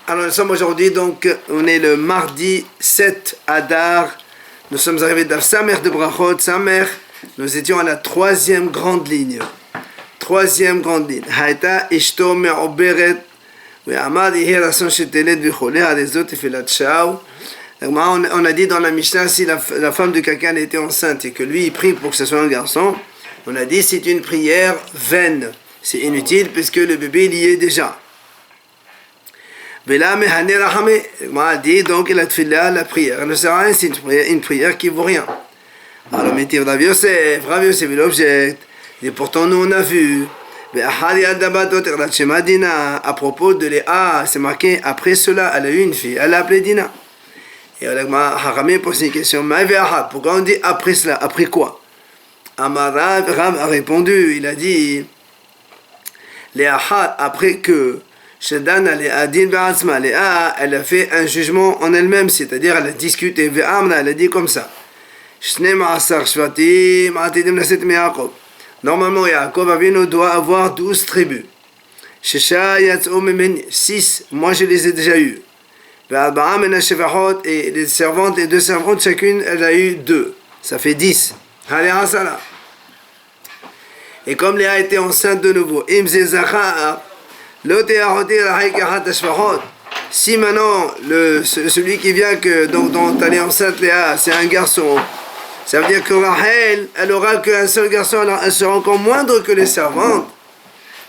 Alors nous sommes aujourd'hui, donc on est le mardi 7 Adar. Nous sommes arrivés dans Samer de Brachot, Samer. Nous étions à la troisième grande ligne. Troisième grande ligne. Haïta ishto me'oberet ve'amad yehi rason sheteled v'choleh adezot tefilat shao. On a dit dans la Mishnah, si la femme de quelqu'un était enceinte et que lui il prie pour que ce soit un garçon, on a dit c'est une prière vaine. C'est inutile puisque le bébé il y est déjà. Vela mehane rahame, on a dit donc la tfila, la prière ne sert à rien, c'est une prière qui vaut rien. Alors métier Rav Yosef l'objet, et pourtant nous on a vu. À propos de Léa, c'est marqué après cela, elle a eu une fille, elle l'a appelée Dina. Et Haramé pose une question, pourquoi on dit après cela, après quoi? Amarav a répondu, il a dit Léa, après que Shedana Léa din ba'atzma, Léa, elle a fait un jugement en elle-même, c'est-à-dire elle a discuté, ve'amna, elle a dit comme ça. Normalement, Yaakov Avinu doit avoir 12 tribus. 6, moi je les ai déjà eues. Et les servantes, les deux servantes, chacune, elle a eu 2. Ça fait 10. Et comme Léa était enceinte de nouveau, si maintenant celui qui vient dont elle est enceinte Léa, c'est un garçon, ça veut dire que Rachel, elle aura qu'un seul garçon, alors elle sera encore moindre que les servantes.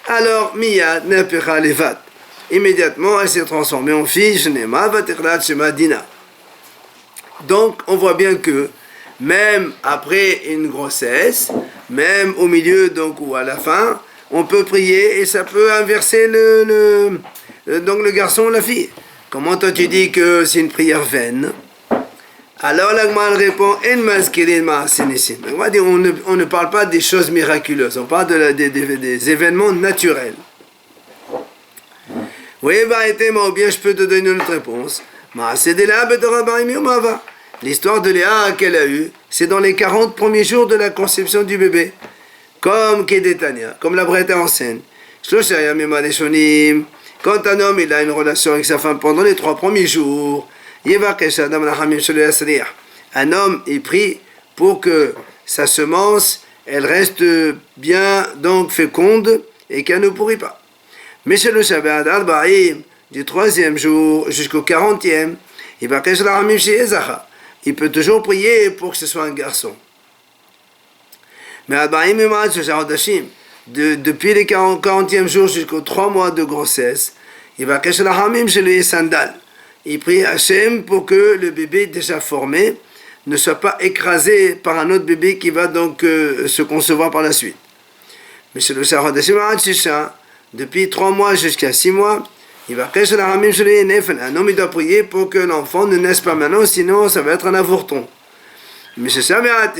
Alors, Miyad nepecha levat. Immédiatement, elle s'est transformée en fille, Shnema vaterlat shema Dina. Donc, on voit bien que, même après une grossesse, même au milieu, donc, ou à la fin, on peut prier et ça peut inverser le garçon ou la fille. Comment toi tu dis que c'est une prière vaine? Alors l'Agma répond on ne parle pas des choses miraculeuses, on parle des événements naturels. Oui, ou bien je peux te donner une autre réponse. L'histoire de Léa qu'elle a eue, c'est dans les 40 premiers jours de la conception du bébé. Comme Kedetania, comme la Brette enseigne. Quand un homme il a une relation avec sa femme pendant les 3 premiers jours, un homme il prie pour que sa semence elle reste bien donc féconde et qu'elle ne pourrit pas. Mais chez le Shabbat Arba'im, du 3e jour jusqu'au 40e, il peut toujours prier pour que ce soit un garçon. Mais depuis les 40e jour jusqu'aux 3 mois de grossesse, il va cacher la hamim chez le sandal. Il prie Hachem pour que le bébé déjà formé ne soit pas écrasé par un autre bébé qui va donc se concevoir par la suite. Mais chez le depuis 3 mois jusqu'à 6 mois, il va cacher la hamim chez le nefen. Un homme il doit prier pour que l'enfant ne naisse pas maintenant, sinon ça va être un avorton. Mais chez Shabat,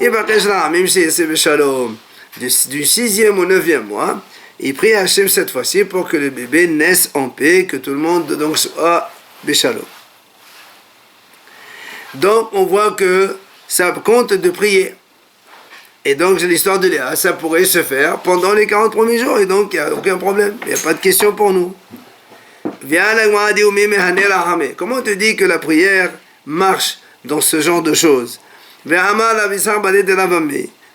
il va cacher la hamim chez Shalom. Du 6e au 9e mois, il prie à Hachem cette fois-ci pour que le bébé naisse en paix, que tout le monde donc soit béchalom. Donc on voit que ça compte de prier. Et donc l'histoire de Léa, ça pourrait se faire pendant les 40 premiers jours, et donc il n'y a aucun problème, il n'y a pas de question pour nous. Comment tu dis que la prière marche dans ce genre de choses?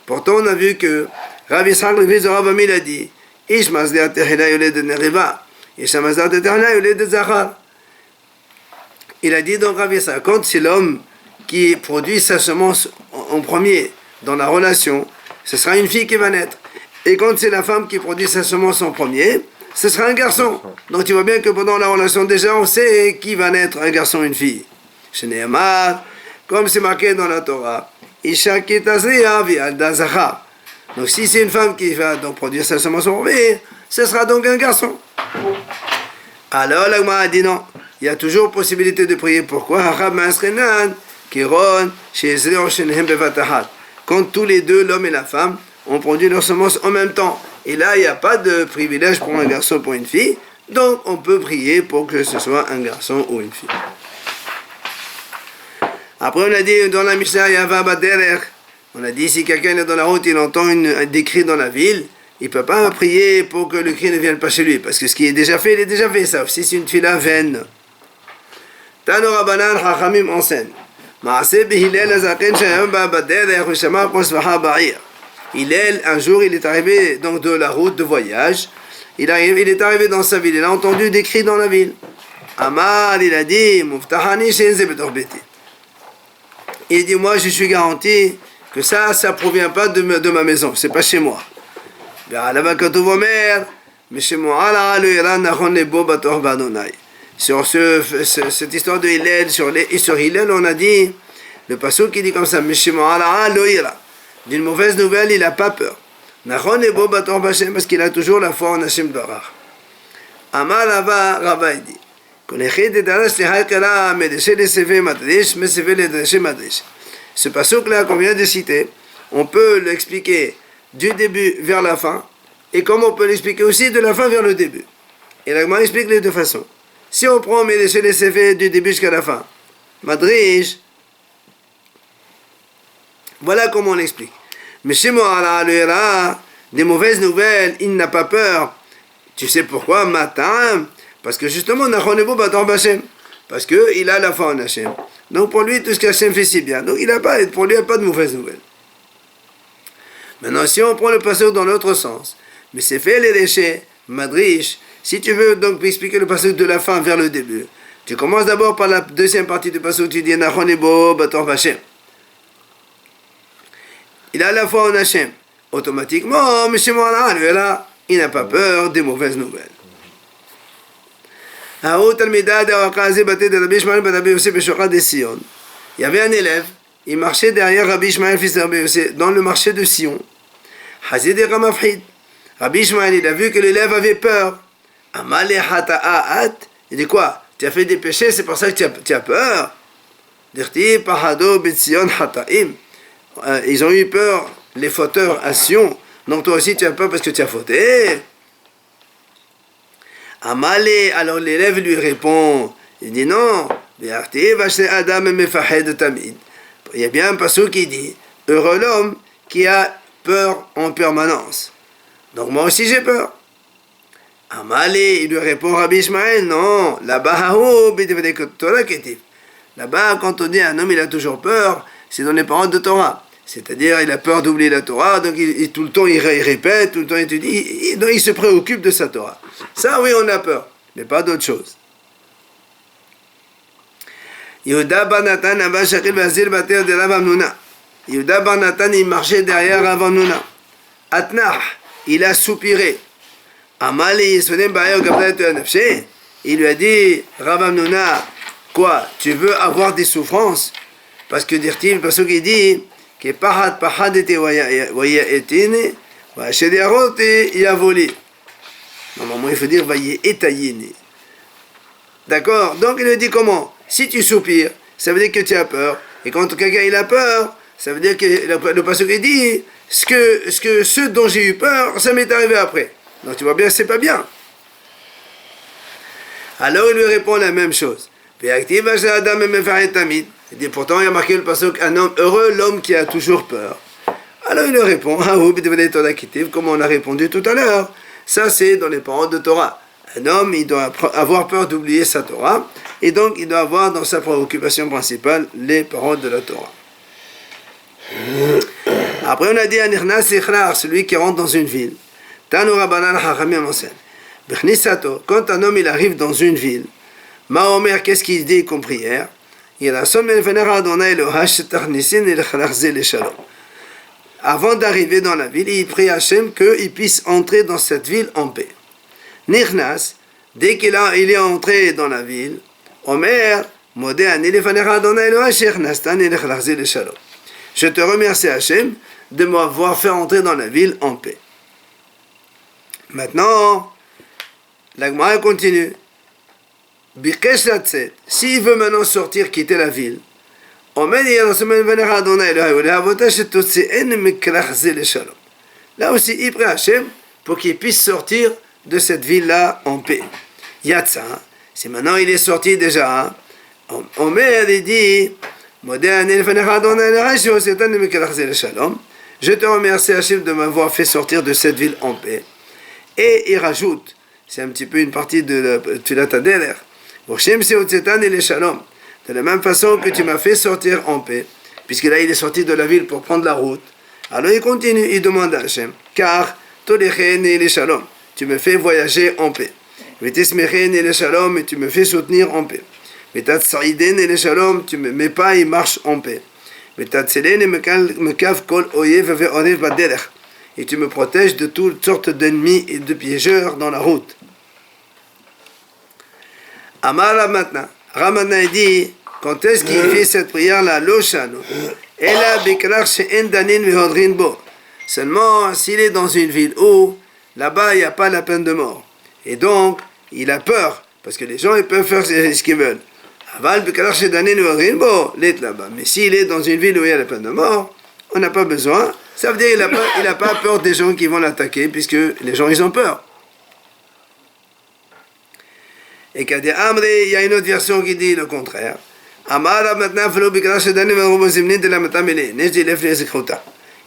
Pourtant on a vu que Rav Yitzhak le fils de Rav Ami l'a dit, Ish mazdat tehila yoled de Neriva, Ish mazdat tehila yoled de Zachar. Il a dit donc Rav Yitzhak, quand c'est l'homme qui produit sa semence en premier dans la relation, ce sera une fille qui va naître. Et quand c'est la femme qui produit sa semence en premier, ce sera un garçon. Donc tu vois bien que pendant la relation déjà on sait qui va naître, un garçon ou une fille. Chez Nehemar, comme c'est marqué dans la Torah, Isha kitazriya vi'alda zachar. Donc si c'est une femme qui va donc produire sa semence en premier, ce sera donc un garçon. Alors l'Agma a dit non, il y a toujours possibilité de prier. Pourquoi? Quand tous les deux, l'homme et la femme, ont produit leur semence en même temps. Et là, il n'y a pas de privilège pour un garçon ou pour une fille. Donc on peut prier pour que ce soit un garçon ou une fille. Après, on a dit dans la Mishnah, on a dit si quelqu'un est dans la route, il entend des cris dans la ville, il ne peut pas prier pour que le cri ne vienne pas chez lui, parce que ce qui est déjà fait, il est déjà fait, sauf si c'est une tefila vaine. Tano Rabbanan Chachamim enseigne. Hillel, un jour, il est arrivé donc de la route de voyage. Il est arrivé dans sa ville. Il a entendu des cris dans la ville. Amar, il a dit, il dit, moi, je suis garanti que ça provient pas de ma maison. C'est pas chez moi. Sur cette histoire de Hillel, sur Hillel, on a dit, le pasuk qui dit comme ça, d'une mauvaise nouvelle, il n'a pas peur. Parce qu'il a toujours la foi en Hashem Barach. Amar Rava, il dit, ce pasuk là qu'on vient de citer, on peut l'expliquer du début vers la fin, et comme on peut l'expliquer aussi de la fin vers le début. Et la Gemara explique les deux façons. Si on prend Médéché les CV du début jusqu'à la fin, Madrish, voilà comment on l'explique. Mais chez moi, des mauvaises nouvelles, il n'a pas peur. Tu sais pourquoi? Matin, parce que justement, parce qu'il a la foi en Hachem. Donc pour lui, tout ce qu'Hachem fait si bien. Donc pour lui, il n'y a pas de mauvaises nouvelles. Maintenant, si on prend le passage dans l'autre sens, mais c'est fait les déchets, Madrish, si tu veux donc expliquer le passage de la fin vers le début, tu commences d'abord par la deuxième partie du passage où tu dis Nachon Ebo Bator Hashem. Il a la foi en Hashem. Automatiquement, M. Mohanan, là, il n'a pas peur des mauvaises nouvelles. Il y avait un élève, il marchait derrière Rabbi Ishmael fils de Rabbi Yossi, dans le marché de Sion. Rabbi Ishmael, il a vu que l'élève avait peur. Il dit quoi? Tu as fait des péchés, c'est pour ça que tu as peur. Ils ont eu peur, les fauteurs à Sion. Donc toi aussi tu as peur parce que tu as fauté. Alors l'élève lui répond, il dit non. Il y a bien un passage qui dit, heureux l'homme qui a peur en permanence. Donc moi aussi j'ai peur. Il lui répond, Rabbi Ishmael, non, là-bas, quand on dit un homme il a toujours peur, c'est dans les paroles de Torah. C'est-à-dire, il a peur d'oublier la Torah, donc tout le temps il répète, tout le temps il étudie, donc il se préoccupe de sa Torah. Ça, oui, on a peur, mais pas d'autre chose. Yehuda bar Natan, il marchait derrière Rav Hamnuna. Atnach, il a soupiré. Il lui a dit, Rav Hamnuna, quoi, tu veux avoir des souffrances? Parce que dire-t-il, parce qu'il dit, que normalement il faut dire d'accord, donc il lui dit comment? Si tu soupires, ça veut dire que tu as peur, et quand quelqu'un il a peur, ça veut dire que le pasteur il dit ce dont j'ai eu peur, ça m'est arrivé après. Donc tu vois bien, c'est pas bien. Alors il lui répond la même chose. Il dit pourtant il y a marqué le passage, un homme heureux, l'homme qui a toujours peur. Alors il lui répond, comme on a répondu tout à l'heure, ça c'est dans les paroles de Torah. Un homme il doit avoir peur d'oublier sa Torah, et donc il doit avoir dans sa préoccupation principale les paroles de la Torah. Après on a dit celui qui rentre dans une ville. Tanu Rabbanan Chachamim enseigne. Quand un homme il arrive dans une ville, Mahomer, qu'est-ce qu'il dit comme prière? Avant d'arriver dans la ville, il prie Hachem qu'il puisse entrer dans cette ville en paix. Nirnas, dès qu'il est entré dans la ville, Omer, je te remercie Hachem de m'avoir fait entrer dans la ville en paix. Maintenant, la Gemara continue. S'il veut maintenant sortir, quitter la ville, là aussi, il prie Hachem pour qu'il puisse sortir de cette ville-là en paix. Yatsa, c'est maintenant il est sorti déjà. Omer, il dit, Je te remercie Hachem de m'avoir fait sortir de cette ville en paix. Et il rajoute, c'est un petit peu une partie de la Tfilat HaDerech, de la même façon que tu m'as fait sortir en paix, puisque là il est sorti de la ville pour prendre la route. Alors il continue, il demande à Hachem, car tu me fais voyager en paix. Et tu me fais soutenir en paix. Tu me mets pas et marche en paix. Et tu me protèges de toutes sortes d'ennemis et de piégeurs dans la route. Amara maintenant. Ramana dit, quand est-ce qu'il fait cette prière-là? Loshano. Seulement s'il est dans une ville où là-bas il n'y a pas la peine de mort. Et donc, il a peur, parce que les gens ils peuvent faire ce qu'ils veulent. Mais s'il est dans une ville où il y a la peine de mort, on n'a pas besoin. Ça veut dire qu'il n'a pas peur des gens qui vont l'attaquer, puisque les gens ils ont peur. Et qu'il y a une autre version qui dit le contraire.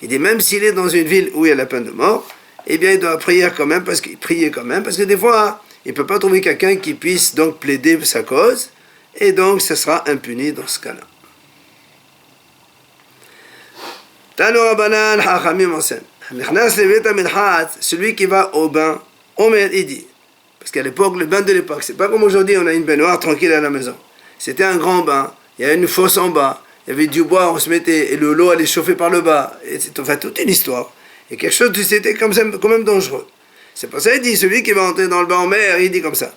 Il dit même s'il est dans une ville où il y a la peine de mort, eh bien il doit prier quand même, parce que des fois il ne peut pas trouver quelqu'un qui puisse donc plaider sa cause, et donc ce sera impuni dans ce cas-là. Tano Rabbanan Hachamim enseigne. Celui qui va au bain, Omer il dit, parce qu'à l'époque, le bain de l'époque, c'est pas comme aujourd'hui, on a une baignoire tranquille à la maison. C'était un grand bain, il y avait une fosse en bas, il y avait du bois, on se mettait, et l'eau allait chauffer par le bas, et c'est enfin toute une histoire. Et quelque chose, c'était quand même dangereux. C'est pour ça qu'il dit, celui qui va entrer dans le bain en mer, il dit comme ça.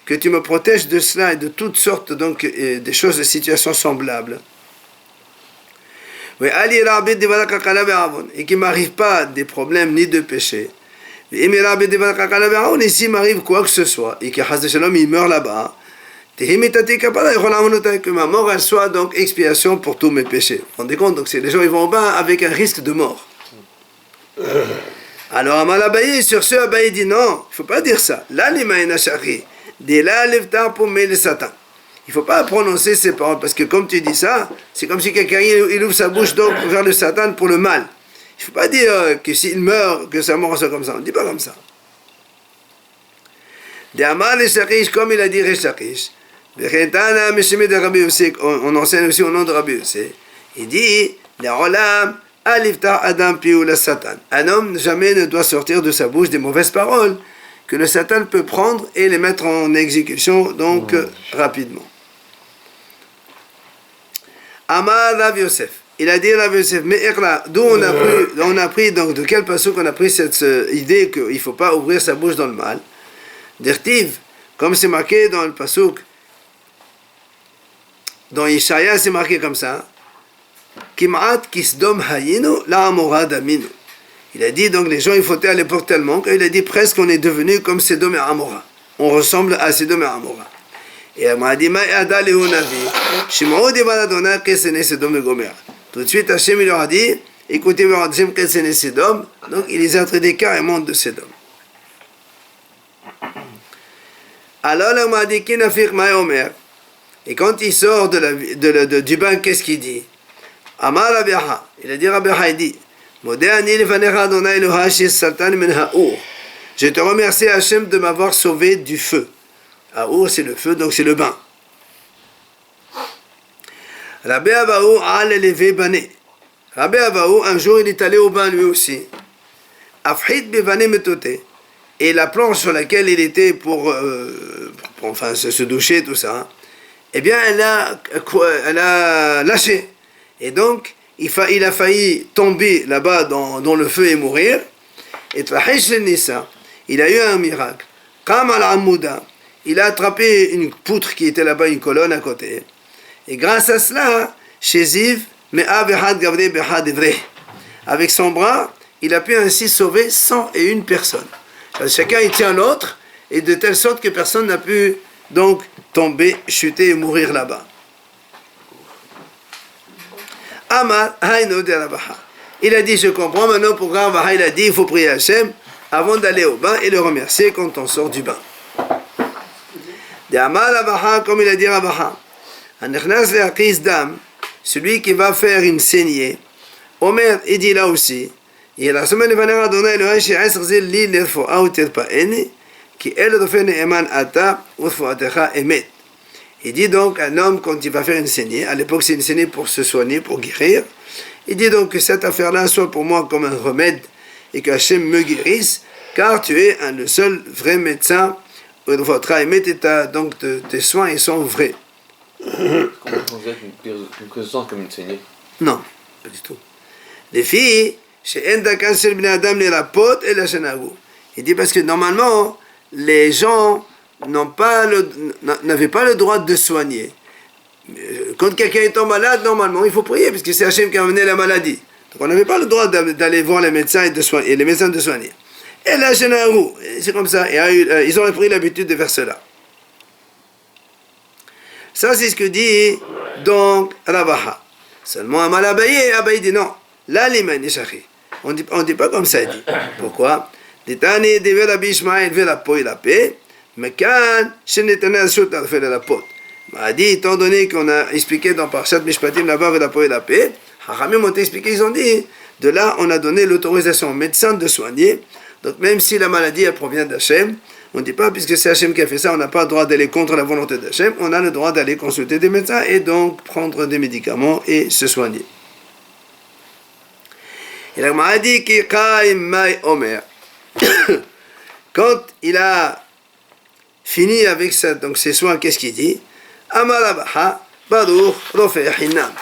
Que tu me protèges de cela et de toutes sortes donc, des choses, de situations semblables. Et qu'il ne m'arrive pas des problèmes ni de péché. Et s'il m'arrive quoi que ce soit, et qu'il meurt là-bas, que ma mort elle soit donc expiation pour tous mes péchés. Vous vous rendez compte? Donc les gens ils vont au bain avec un risque de mort. Alors Amal Abaye, sur ce Abaye dit non, il ne faut pas dire ça. Là les maïnachari, des là lève-ta pour mêler Satan. Il ne faut pas prononcer ces paroles, parce que comme tu dis ça, c'est comme si quelqu'un il ouvre sa bouche donc vers le Satan pour le mal. Il ne faut pas dire que s'il meurt, que sa mort soit comme ça. On ne dit pas comme ça. De Amar Reshakish, comme il a dit Reshakish, on enseigne aussi au nom de Rabbi Yossé. Il dit, un homme jamais ne doit sortir de sa bouche des mauvaises paroles que le Satan peut prendre et les mettre en exécution donc rapidement. Amar Rav Yosef. Il a dit Rav Yosef, mais d'où on a pris donc de quel passage qu'on a pris cette idée qu'il ne faut pas ouvrir sa bouche dans le mal. D'Irtiv, comme c'est marqué dans le pasuk, dans Yeshaya c'est marqué comme ça, Kim'at kisdom hayinu la amora daminu. Il a dit donc les gens ils fautaient à l'époque tellement qu'il a dit presque on est devenu comme Sodome et Amora. On ressemble à Sodome et Amora. Et il m'a dit ma'ada lehu navi shim'u devar Adonai kesene Sodome et Gomorrha. Tout de suite Hachem il leur a dit écoutez Hachem kesene Sodome, donc il les a traités carrément de Sodome. Alors il m'a dit kinafik ma'omer. Et quand il sort du bain, qu'est-ce qu'il dit? Amar Rabiaha, il a dit Rabiaha, il dit je te remercie Hachem de m'avoir sauvé du feu. Aour c'est le feu, donc c'est le bain. Rabbi Abaou a élevé bané. Rabbi Abaou, un jour il est allé au bain lui aussi. Afrit bevané metoté. Et la planche sur laquelle il était pour enfin, se doucher, tout ça, eh bien, elle a lâché. Et donc, il a failli tomber là-bas dans le feu et mourir. Et il a eu un miracle. Kam al-Amouda, il a attrapé une poutre qui était là-bas, une colonne à côté. Et grâce à cela, Sheziv, avec son bras, il a pu ainsi sauver 101 personnes. Chacun il tient l'autre, et de telle sorte que personne n'a pu donc tomber, chuter et mourir là-bas. Amar Haïno de Rabaha. Il a dit, je comprends maintenant pourquoi Rabaha il a dit, il faut prier Hachem avant d'aller au bain et le remercier quand on sort du bain. De Amar Rabaha, comme il a dit Rabaha. Hanechnas le'akis dam, celui qui va faire une saignée. Omer, il dit là aussi, il a semaine venera donner le haïch et li l'irfoa ou tirpaeni, qui est le fait ne'eman ata ou foatecha emet. Il dit donc un homme quand il va faire une saignée, à l'époque c'est une saignée pour se soigner, pour guérir, il dit donc que cette affaire-là soit pour moi comme un remède et que Hachem me guérisse, car tu es le seul vrai médecin, votre émet donc tes soins ils sont vrais. Comment on dit une prise de sang comme une saignée? Non, pas du tout. Les filles, chez Endakan Shel Bnei Adam les rapot et la Shenagu. Il dit parce que normalement, les gens n'avaient pas le droit de soigner. Quand quelqu'un est malade, normalement, il faut prier, parce que c'est Hachem qui a amené la maladie. Donc on n'avait pas le droit d'aller voir les médecins et les médecins de soigner. Et la Shenagu, c'est comme ça. Et ils ont pris l'habitude de faire cela. Ça, c'est ce que dit donc Ravaha. Seulement Amal Abaye dit non. Là, les Maïnishachi. On dit pas comme ça, il dit. Pourquoi? L'Itani devait la Bishmaïl vers la peau et la paix, mais quand je n'étais pas sûr de faire la peau. M'a dit, étant donné qu'on a expliqué dans Parshat Mishpatim là-bas vers la peau et la paix, Hachamim ont expliqué, ils ont dit, de là, on a donné l'autorisation au médecin de soigner. Donc, même si la maladie elle provient d'Hachem, on ne dit pas, puisque c'est Hachem qui a fait ça, on n'a pas le droit d'aller contre la volonté d'Hachem, on a le droit d'aller consulter des médecins et donc prendre des médicaments et se soigner. Et la Gemara dit Omer. Quand il a fini avec ça, donc ses soins, qu'est-ce qu'il dit? Amarabaha Baruch Rofeh Hinam.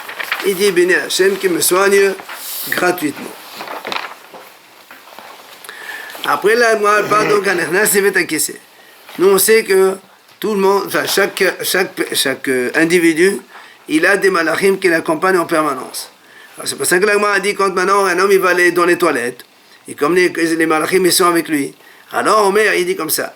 Il dit béni Hachem qui me soigne gratuitement. Après la Gemara parle donc à Nechnas Sevet Akese. Nous on sait que tout le monde, enfin chaque individu, il a des malachim qui l'accompagnent en permanence. C'est pour ça que la Gemara a dit quand maintenant un homme il va aller dans les toilettes, et comme les malachim ils sont avec lui, alors Omer il dit comme ça,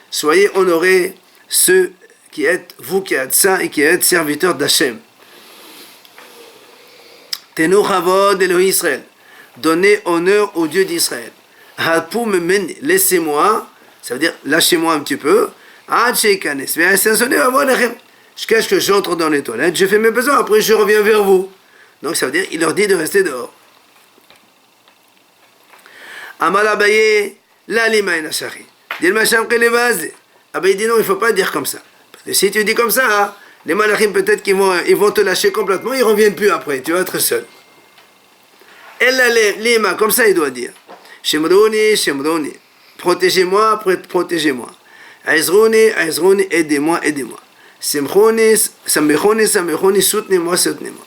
soyez honorés ceux qui êtes, vous qui êtes saints et qui êtes serviteurs d'Hachem. Tenu chavod Elohim Israël, donnez honneur au Dieu d'Israël. Laissez-moi, ça veut dire lâchez-moi un petit peu, jusqu'à ce que j'entre dans les toilettes, je fais mes besoins, après je reviens vers vous. Donc ça veut dire, il leur dit de rester dehors. Amal Abaye, la limaï nashari. Dit le macham kelevaz. Abaye dit non, il ne faut pas dire comme ça. Parce que si tu dis comme ça, les malachim peut-être qu'ils vont te lâcher complètement, ils ne reviennent plus après, tu vas être seul. Elle lima, comme ça il doit dire. Shemrouni, Shemrouni. Protégez-moi, protégez-moi. Aizrouni, Aizrouni, aidez-moi, aidez-moi. Samechoni, Samechoni, soutenez-moi, soutenez-moi.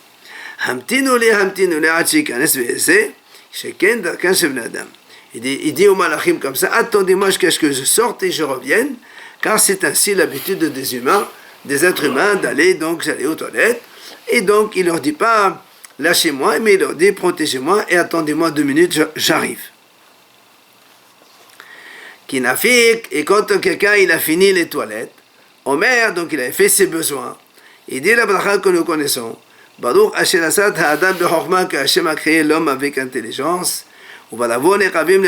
Hamtinu le, Achikanes ve'ese, Sheken darkan shel bnei adam. Il dit aux malachim comme ça, attendez-moi jusqu'à ce que je sorte et je revienne, car c'est ainsi l'habitude des humains, des êtres humains, d'aller aux toilettes. Et donc, il ne leur dit pas, lâchez-moi, mais il leur dit, protégez-moi et attendez-moi 2 minutes, j'arrive. Kinafik, et quand quelqu'un il a fini les toilettes, Omer, donc il avait fait ses besoins, il dit la bracha que nous connaissons, Baruch Asher Asat Ha'adam Bechokma, que Hachem a créé l'homme avec intelligence, Uvalavon Nekavim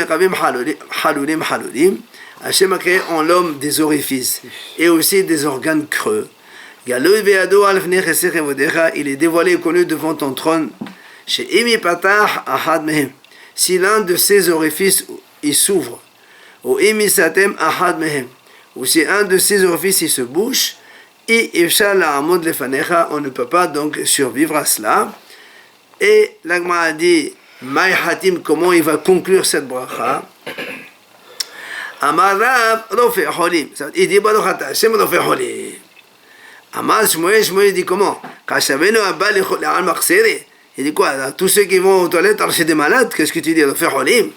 Halulim Halulim, Hachem a créé en l'homme des orifices et aussi des organes creux. Galui Ve'ado Alfnei Chesed Evodecha, il est dévoilé et connu devant ton trône, chez Imi Patach Ahad Mehem, si l'un de ces orifices il s'ouvre, ou Imi Satem Ahad Mehem, ou si un de ces orifices il se bouche, et Ifshal La'amod Lefanecha, on ne peut pas donc survivre à cela. Et l'Agma a dit, Maï Hatim, comment il va conclure cette bracha? Amar Rav Rofeh Holim, il dit Baruch Ata Hashem Rofeh Holim. Amar Shmuel dit comment? Kashavenu Abba Le'al Maksere. Il dit quoi? Tous ceux qui vont aux toilettes, alors c'est des malades, qu'est-ce que tu dis? Rofeh Holim?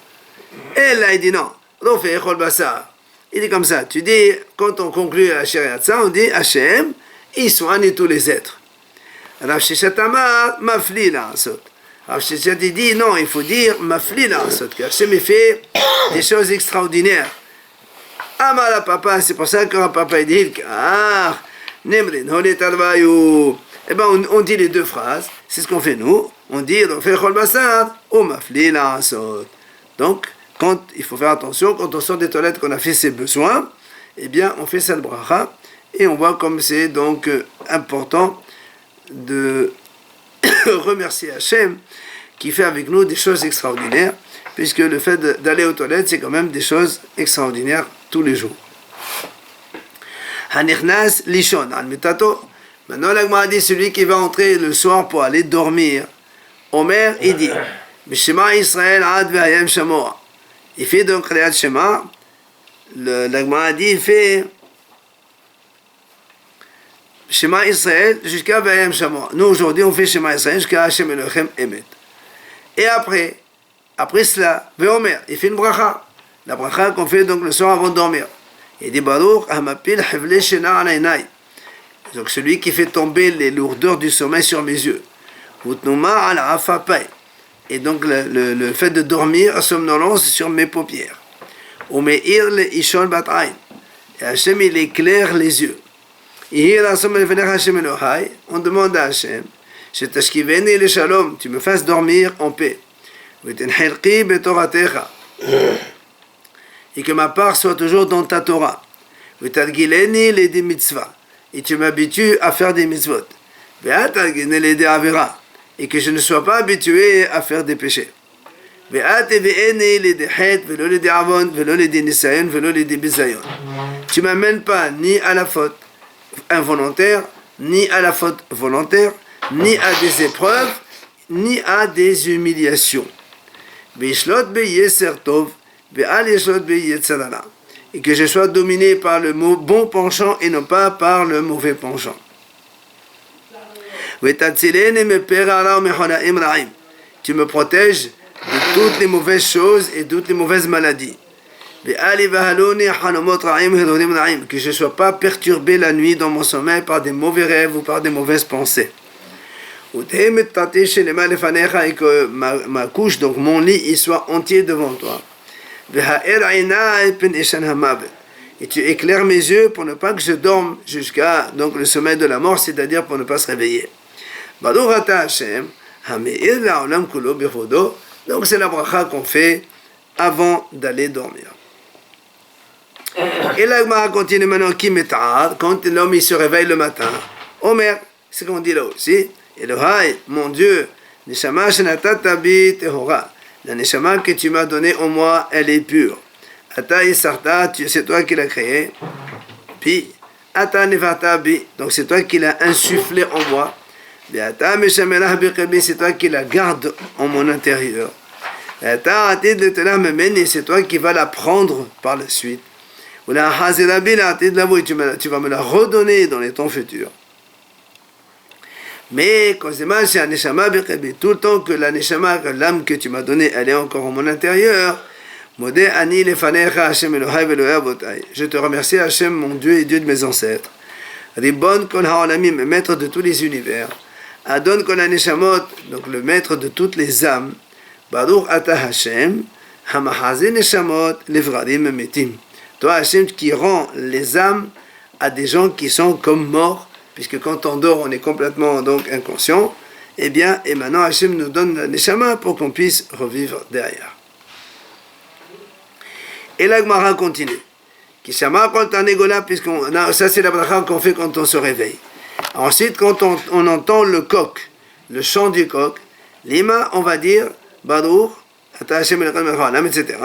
Et là il dit non, Rofeh Chol Basar. Il dit comme ça, tu dis, quand on conclut la Shariatza, on dit Hachem, il soigne tous les êtres. Rav Sheshet Amar, Mafli La'asot. Rav Sheshet dit, non, il faut dire Mafli La'asot, car Hachem il fait des choses extraordinaires. Amar la papa, c'est pour ça que le papa dit, ah, Nemrin, Holet Arvayu. Eh bien, on dit les deux phrases, c'est ce qu'on fait nous, on dit Rofeh Chol Basar, ou Mafli La'asot. Donc, quand il faut faire attention, quand on sort des toilettes, qu'on a fait ses besoins, eh bien, on fait cette bracha, Et on voit comme c'est donc important de remercier Hachem qui fait avec nous des choses extraordinaires, puisque le fait d'aller aux toilettes, c'est quand même des choses extraordinaires tous les jours. Hanichnas lishon al mitato. Maintenant, la Gemara dit celui qui va entrer le soir pour aller dormir. Omer, il dit B'Shema Israël ad ve'ayem shamoa. Il fait donc Kriyat Shema. La Gemara dit il fait Shema Israël jusqu'à ve'ayem shamoa. Nous aujourd'hui on fait Shema Israël jusqu'à Hashem Elohim Emet. Et après cela, ve'omer, il fait une bracha. La bracha qu'on fait donc le soir avant de dormir. Il dit Baruch Hamapil Hevle Shena Alainai. Donc celui qui fait tomber les lourdeurs du sommeil sur mes yeux. Utnuma al Afapai. Et donc le fait de dormir à somnolence sur mes paupières. Umeir le Ishon Bat'ain. Et Hachem il éclaire les yeux. On demande à Hachem Shetashkiveni le Shalom, tu me fasses dormir en paix. Et que ma part soit toujours dans ta Torah. Et tu m'habitues à faire des mitzvot. Et que je ne sois pas habitué à faire des péchés. Tu m'amènes pas ni à la faute involontaire, ni à la faute volontaire, ni à des épreuves, ni à des humiliations. Et que je sois dominé par le bon penchant et non pas par le mauvais penchant. Tu me protèges de toutes les mauvaises choses et toutes les mauvaises maladies. Que je ne sois pas perturbé la nuit dans mon sommeil par des mauvais rêves ou par des mauvaises pensées. Et que ma couche, donc mon lit, il soit entier devant toi. Et tu éclaires mes yeux pour ne pas que je dorme jusqu'à donc le sommeil de la mort, c'est-à-dire pour ne pas se réveiller. Donc c'est la bracha qu'on fait avant d'aller dormir. Et la Gemara continue maintenant qui metard, quand l'homme il se réveille le matin. Omer, c'est ce qu'on dit là aussi. Elohai, mon Dieu, Neshama shenatata bi tehora. La Neshama que tu m'as donnée en moi, elle est pure. Ata isarta, c'est toi qui l'as créée. Puis, Ata nevata bi, donc c'est toi qui l'as insufflé en moi. Ata meshamelah bi qalbi, c'est toi qui la garde en mon intérieur. Ata atid letela memeni, c'est toi qui vas la prendre par la suite. Ou la hazela bi la atid lavo, tu vas me la redonner dans les temps futurs. Mais quand c'est mal, c'est un neshama biqabi. Tout le temps que la neshama, l'âme que tu m'as donnée, elle est encore en mon intérieur. Modé ani lefanecha Hashem Elohai ve'Elohei avotai. Je te remercie Hashem, mon Dieu et Dieu de mes ancêtres. Ribon kol ha'olamim, maître de tous les univers. Adon kol haneshamot, donc le maître de toutes les âmes. Baruch ata Hashem, hamahazi neshamot levradim metim. Toi Hashem qui rend les âmes à des gens qui sont comme morts. Puisque quand on dort, on est complètement donc inconscient, et maintenant Hachem nous donne la neshama pour qu'on puisse revivre derrière. Et la Gemara continue. Kishama kol tanegola, ça c'est la bracha qu'on fait quand on se réveille. Ensuite, quand on entend le coq, le chant du coq, lima, on va dire, Baruch, ata Hachem el-Khan, etc.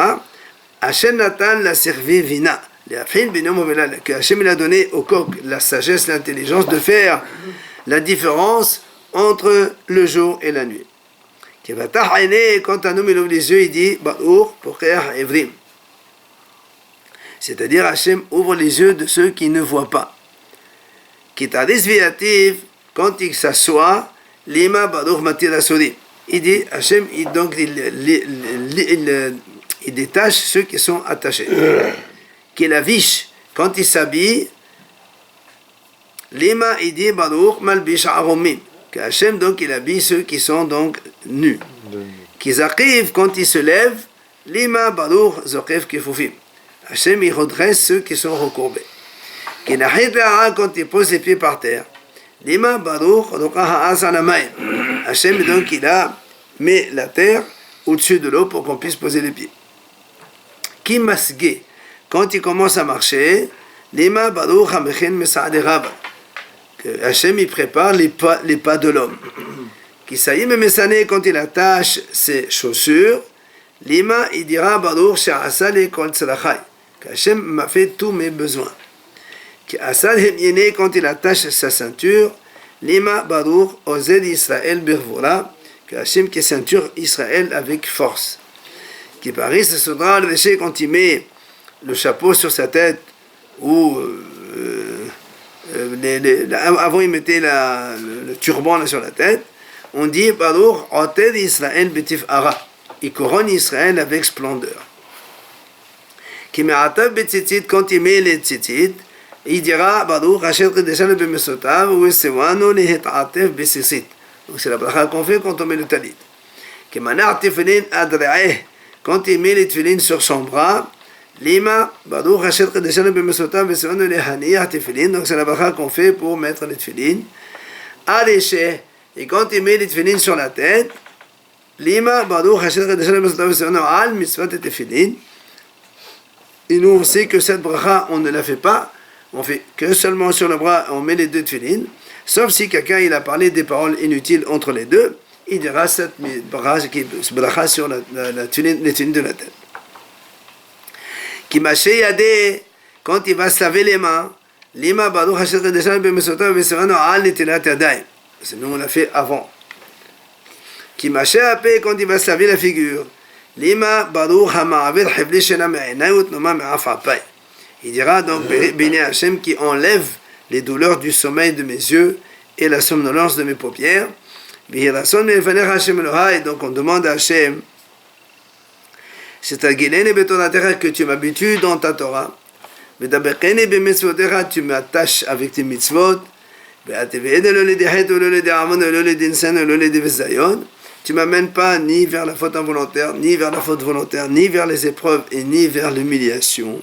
Hachem Natan la servi vina. Que Hachem a donné au coq la sagesse, l'intelligence de faire la différence entre le jour et la nuit. Quand un homme ouvre les yeux, il dit c'est-à-dire Hachem ouvre les yeux de ceux qui ne voient pas. Quand il s'assoit, lima baruch matir asuri. Il dit Hachem, il détache ceux qui sont attachés. Qui est la viche, quand il s'habille, Lima, il dit Baruch Malbish Aromim. Que Hachem, donc, il habille ceux qui sont donc nus. Qu'ils arrivent, quand ils se lèvent, Lima Baruch Zokev Kefufim. Hachem, il redresse ceux qui sont recourbés. Qu'il n'arrête là quand il pose les pieds par terre. Lima Baruch Rokaha Asanamayim. Hachem, donc, il a mis la terre au-dessus de l'eau pour qu'on puisse poser les pieds. Qui masgué. Quand il commence à marcher, Lima Baruch Hamechin Mesa'ade Rabba. Que Hachem il prépare les pas de l'homme. Qui saïm Mesane quand il attache ses chaussures, Lima il dira Baruch Sha'asale Kol Tzlachai. Que Hachem m'a fait tous mes besoins. Qui Asal Hemyene quand il attache sa ceinture, Lima Baruch Ozed Israël Birvora. Que Hachem qui ceinture Israël avec force. Qui Paris se soudra le péché quand il met le chapeau sur sa tête ou avant il mettait le turban là sur la tête, on dit Baruch Oted Israël Betif Ara, il couronne Israël avec splendeur. Qui me'atav betzitzit, quand il met les tzitzit, il dira Baruch Asher Kedeshanu Bemesotav ou Sewanu Lehet'atev Besisit. Donc c'est la bracha qu'on fait quand on met le talit. Qui manar tefilin adre'eh, quand il met les tefilin sur son bras, Lima, Baruch Hashem Kedeshanu Bemesotav Vesevanu Lehaniah Tefilin. Donc c'est la bracha qu'on fait pour mettre les tefilin. Aléché, et quand il met les tefilin sur la tête, Lima, Baruch Hashem Kedeshanu Bemesotav Vesevanu Al Mitzvat Tefilin. Et nous on sait que cette bracha on ne la fait pas, on fait que seulement sur le bras, on met les deux tefilin. Sauf si quelqu'un il a parlé des paroles inutiles entre les deux, il dira cette bracha sur les tefilin de la tête. Qui mâché yadé, quand il va se laver les mains, Lima Baruch Hashem Kedeshanu Bemesotav Vesevanu Al Netilat Yadayim. Nous on l'a fait avant. Qui mâché apé, quand il va se laver la figure, Lima Baruch Hama'avir Hevli Shena Me'enai Utnoma Me'af Apay. Il dira donc béni Hashem qui enlève les douleurs du sommeil de mes yeux et la somnolence de mes paupières. Et donc on demande à Hashem, c'est que tu m'habitues dans ta Torah. Tu m'attaches avec tes mitzvot. Tu m'amènes pas ni vers la faute involontaire, ni vers la faute volontaire, ni vers les épreuves et ni vers l'humiliation.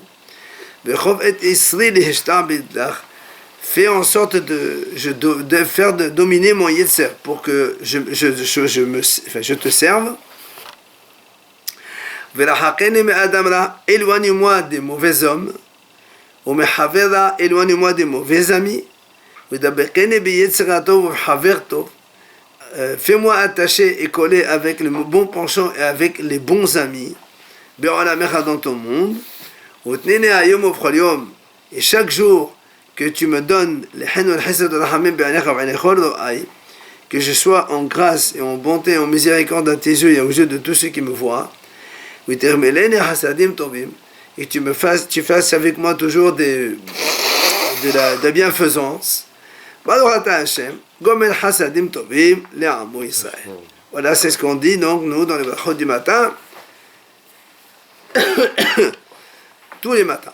Fais en sorte de faire dominer mon yetzer pour que je te serve. Éloigne-moi des mauvais hommes. Éloigne-moi des mauvais amis. Fais-moi attacher et coller avec le bon penchant et avec les bons amis. Dans ton monde. Et chaque jour que tu me donnes que je sois en grâce et en bonté et en miséricorde à tes yeux et aux yeux de tous ceux qui me voient, et que tu fasses avec moi toujours de la bienfaisance. Voilà, c'est ce qu'on dit donc nous dans les brachot du matin, tous les matins.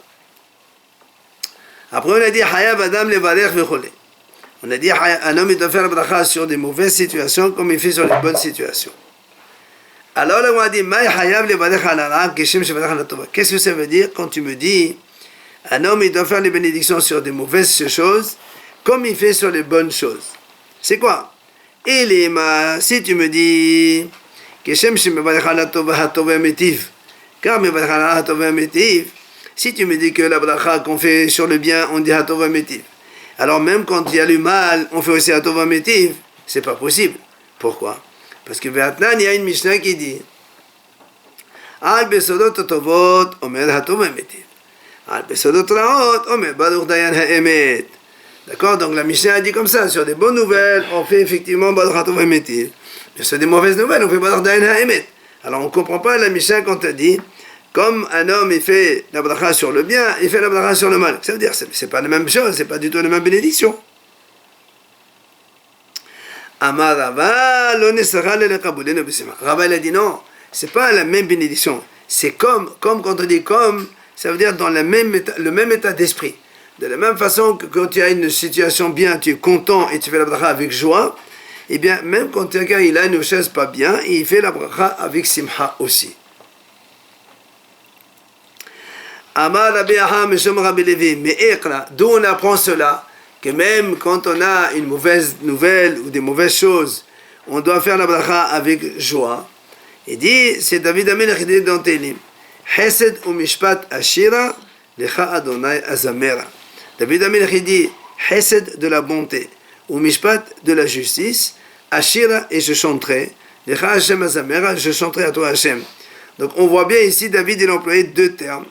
Après on a dit Hayav Adam levarech vechole. On a dit un homme il doit faire la bracha sur des mauvaises situations comme il fait sur les bonnes situations. Alors là on a dit Maï Hayav levarech ala geshem shevarech ala tova. Qu'est-ce que ça veut dire quand tu me dis un homme il doit faire les bénédictions sur des mauvaises choses comme il fait sur les bonnes choses? C'est quoi? Et si tu me dis geshem shevarech ala tova hatova metiv, car mevarech ala hatova metiv. Si tu me dis que la bracha qu'on fait sur le bien, on dit Hatova Metiv. Alors même quand il y a le mal, on fait aussi Hatova Metiv, c'est pas possible. Pourquoi? Parce que maintenant, il y a une Mishnah qui dit Al Besodot Tovot, Omer Hatova Metiv. Al Besodot Raot, Omer Baruch Dayan Ha'emet. D'accord? Donc la Mishnah a dit comme ça, sur des bonnes nouvelles, on fait effectivement Baruch Hatova Metiv. Mais sur des mauvaises nouvelles, on fait Baruch Dayan Ha'emet. Alors on ne comprend pas la Mishnah quand elle dit comme un homme il fait la bracha sur le bien, il fait la bracha sur le mal. Ça veut dire c'est pas la même chose, c'est pas du tout la même bénédiction. Amar Rava, Rava il a dit non, c'est pas la même bénédiction. C'est comme quand on dit comme, ça veut dire dans le même état d'esprit. De la même façon que quand tu as une situation bien, tu es content et tu fais la bracha avec joie, et bien même quand quelqu'un il a une chose pas bien, il fait la bracha avec simha aussi. Amar Rabbi Aha Meshom Rabbi Levi, mais d'où on apprend cela, que même quand on a une mauvaise nouvelle ou des mauvaises choses, on doit faire la bracha avec joie. Il dit, c'est David Amelech qui dit dans Télim, Chesed ou Mishpat Ashira, Lecha Adonai Azamera. David Amelech il dit Chesed de la bonté, ou Mishpat de la justice, Ashira et je chanterai, Lecha Hashem Azamera, je chanterai à toi Hashem. Donc on voit bien ici, David il a employé deux termes.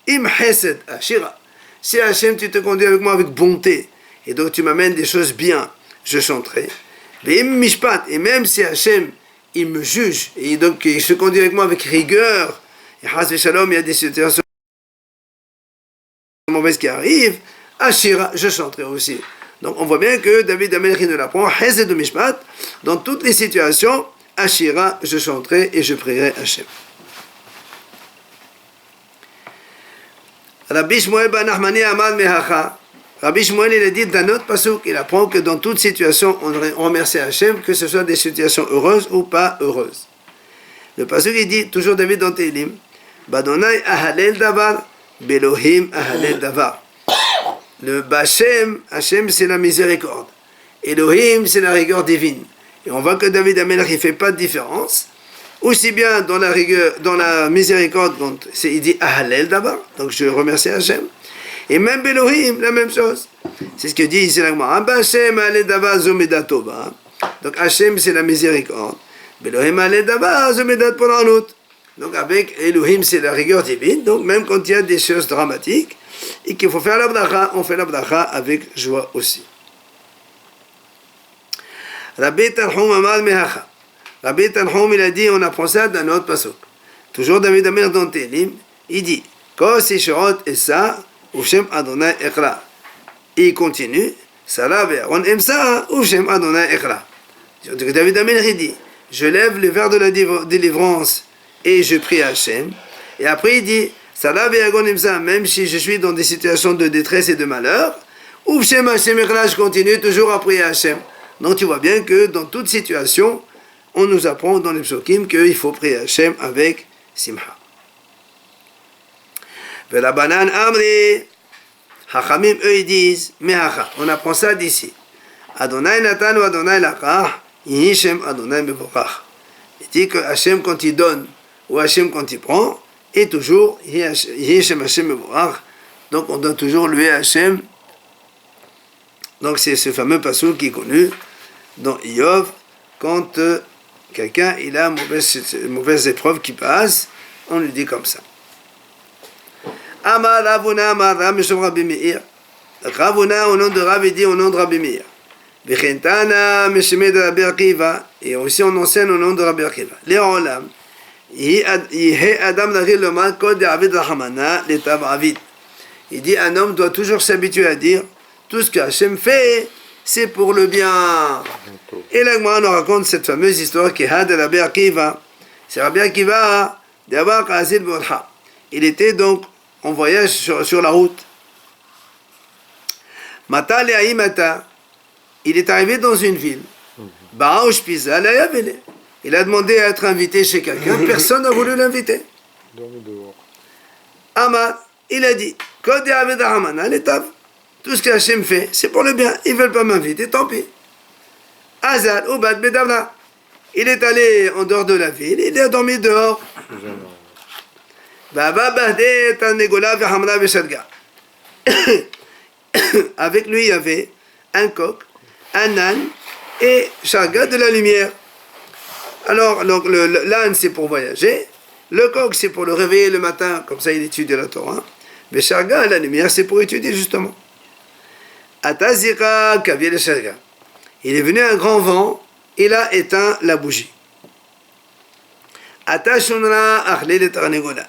Im Chesed, Ashira. Si Hashem tu te conduis avec moi avec bonté, et donc tu m'amènes des choses bien, je chanterai. Mais Im Mishpat, et même si Hashem il me juge, et donc il se conduit avec moi avec rigueur, et Chas Shalom, il y a des situations mauvaises qui arrivent, Ashira, je chanterai aussi. Donc on voit bien que David Amelech nous l'apprend, Chesed de Mishpat, dans toutes les situations, Ashira, je chanterai et je prierai Hashem. Rabbi Shmuel ben Nachmani Amad Mehacha. Rabbi Shmuel il a dit d'un autre pasuk, il apprend que dans toute situation, on remercie Hashem, que ce soit des situations heureuses ou pas heureuses. Le pasuk il dit, toujours David dans Tehillim, Badonai ahalel davar, Belohim ahalel davar. Le Bachem, Hashem c'est la miséricorde. Elohim c'est la rigueur divine. Et on voit que David Amelech il ne fait pas de différence. Aussi bien dans la rigueur, dans la miséricorde, donc il dit ahalel d'abord, donc je remercie Hashem. Et même Belohim, la même chose. C'est ce que dit ici l'Agma. Hashem ahalel d'abord zomedat tova. Donc Hashem c'est la miséricorde. Belohim ahalel d'abord zomedat poranut. Donc avec Elohim c'est la rigueur divine. Donc même quand il y a des choses dramatiques et qu'il faut faire la bracha, on fait la bracha avec joie aussi. Rabbi Tanhum Amad Mehacha. Rabbi Tanhum il a dit, on apprend ça d'un autre pasuk. Toujours David Amelech dans Tehillim, il dit, Kos Yishorot Esa, Ushem Adonai Ekra. Et il continue, Sarah ve'Aaron Emsa, Ushem Adonai Ekra. David Amelech il dit, je lève le verre de la délivrance et je prie à Hashem. Et après il dit, Sarah ve'Aaron Emsa, même si je suis dans des situations de détresse et de malheur, Ushem Hashem Ekra, je continue toujours à prier à Hashem. Donc tu vois bien que dans toute situation, on nous apprend dans les psukim qu'il faut prier Hashem avec simha. La banane amri, hachamim eux ils disent, mehacha, on apprend ça d'ici. Adonai natan ou Adonai lakach, Yishem Adonai mevorach. Il dit que Hashem quand il donne ou Hashem quand il prend, est toujours Yishem Hashem mevorach. Donc on doit toujours louer Hashem. Donc c'est ce fameux pasuk qui est connu dans Iyov, quand quelqu'un il a une mauvaise épreuve qui passe, on lui dit comme ça. Amar Ravuna Amar Ram Mishom Rabbi Meir. Ravuna au nom de Rav dit au nom de Rabbi Meir. Vichentana Mishime de Rabbi Akiva, et aussi on enseigne au nom de Rabbi Akiva. Léolam, Yihe Adam Nari Lomar Kod David Rahamana Letav Avid. Il dit un homme doit toujours s'habituer à dire tout ce que Hashem fait, c'est pour le bien. Et là, nous raconte cette fameuse histoire qui est de Rabbi Akiva. C'est Rabbi Akiva d'Abar Kazil Borha. Il était donc en voyage sur la route. Mata le Aïmata. Il est arrivé dans une ville. Baouch Pisa la Yavele. Il a demandé à être invité chez quelqu'un. Personne n'a voulu l'inviter. Amar, il a dit Kod David Rahmana l'Etav. Tout ce que Hashem fait, c'est pour le bien. Ils ne veulent pas m'inviter, tant pis. Hazar, Ubad, Bedavna. Il est allé en dehors de la ville, il a dormi dehors. Avec lui, il y avait un coq, un âne et Sharga de la lumière. Alors, l'âne, c'est pour voyager. Le coq, c'est pour le réveiller le matin, comme ça il étudie la Torah. Mais Sharga, la lumière, c'est pour étudier justement. Atazira Kaviel Sharga. Il est venu un grand vent, il a éteint la bougie. Atashunra Achlel Tarnegola.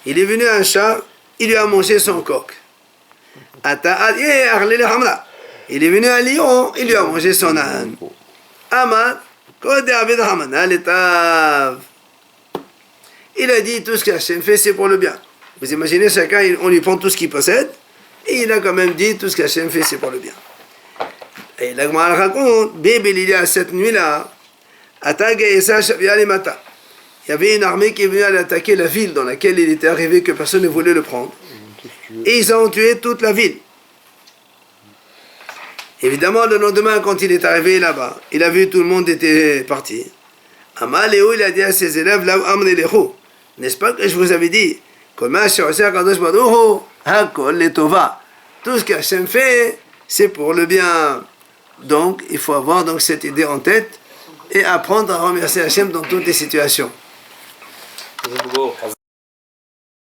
Il est venu un chat, il lui a mangé son coq. Il est venu un lion, il lui a mangé son âne. Amad, il a dit tout ce qu'Hachem fait, c'est pour le bien. Vous imaginez, chacun, on lui prend tout ce qu'il possède, et il a quand même dit tout ce qu'Hachem fait, c'est pour le bien. Et l'Agma raconte, Bébé, il y a cette nuit-là, il y avait une armée qui est venue attaquer la ville dans laquelle il était arrivé, que personne ne voulait le prendre. Et ils ont tué toute la ville. Évidemment, le lendemain, quand il est arrivé là-bas, il a vu tout le monde était parti. Amaléo, il a dit à ses élèves, n'est-ce pas que je vous avais dit, Tout ce qu'Hachem fait, c'est pour le bien. Donc, il faut avoir donc cette idée en tête et apprendre à remercier Hachem dans toutes les situations.